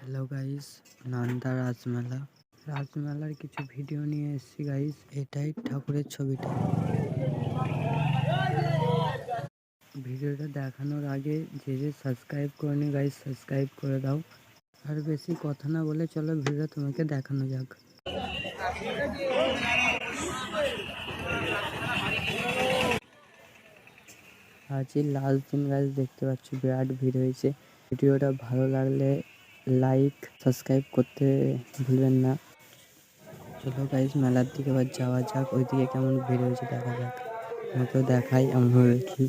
Hello guys, Nanda রাজমেলার কিছু video নিয়ে এসেছি গাইস। এটাই ঠাকুরের ছবিটা। ভিডিওটা দেখানোর আগে যে সাবস্ক্রাইব করেনি গাইস, সাবস্ক্রাইব করে দাও। আর বেশি কথা না বলে চলো ভিডিও তোমাকে দেখানো যাক। আজই লাস্ট দিন গাইস, দেখতে পাচ্ছ বিরাট ভিড় হয়েছে। ভিডিওটা ভালো লাগলে লাইক সাবস্ক্রাইব করতে ভুলবেন না। চলো গাইস, মেলার দিকে এবার যাওয়া যাক। ওইদিকে কেমন ভিড় হয়েছে দেখা যাক। আমাকেও দেখাই, আমিও দেখি।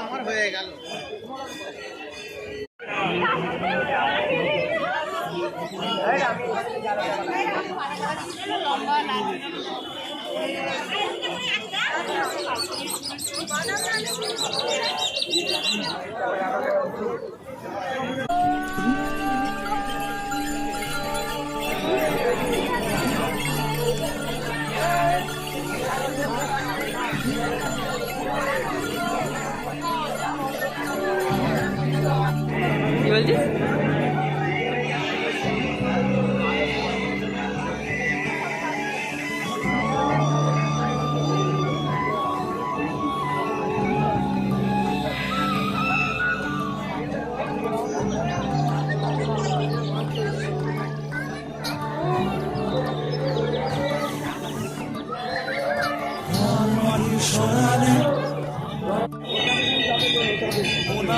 আমার হয়ে গেল। কি বলছিস?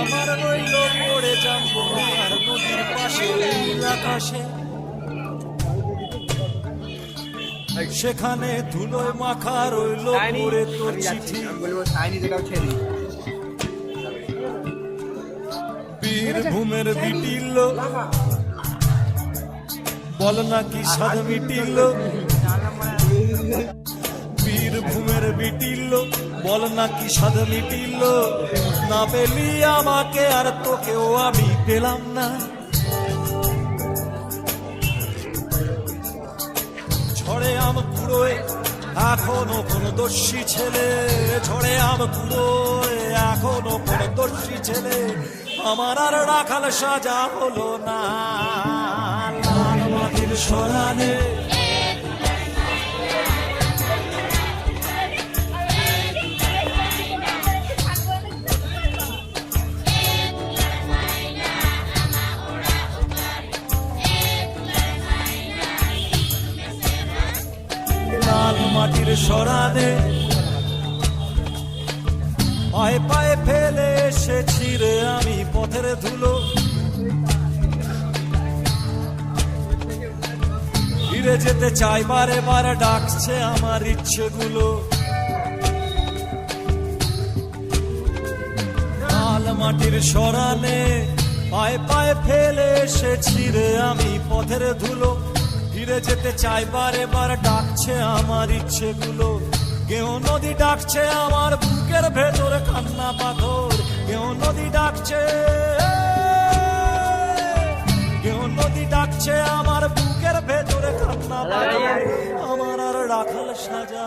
আমার রইল পড়ে যাবো আর নদীর পাশে আকাশে, সেখানে ধুলোয় মাখা রইল পড়ে তোর চিঠি। বীরভূমের বিটিল বল নাকি স্বাদ মিটিল, বীরভূমের বিটিল বল নাকি স্বাদ মিটিল। না পেলি আমাকে আর তোকেও আমি পেলাম না। ঝড়ে আম কুড়োয় এখনো কোন দোষী ছেলে, ঝড়ে আম কুড়োয় এখনো কোন দোষী ছেলে আমার আর রাখাল সাজা হলো না। লাল মাটির সরানে মাটির সরানে পায়ে পায়ে ফেলে এসেছি রে আমি পথের ধুলো। ফিরে যেতে চাই বারে বারে ডাকছে আমার ইচ্ছেগুলো। লাল মাটির সরানে পায়ে পায়ে ফেলে এসেছি রে আমি পথের ধুলো। ফিরে যেতে চাই বারে বার ডাকছে আমার ইচ্ছেগুলো। কেউ নদী ডাকছে আমার বুকের ভেতরে কান্না পাথর, কেউ নদী ডাকছে, কেউ নদী ডাকছে আমার বুকের ভেতরে কান্না পাথর। আমার আর রাখাল সাজা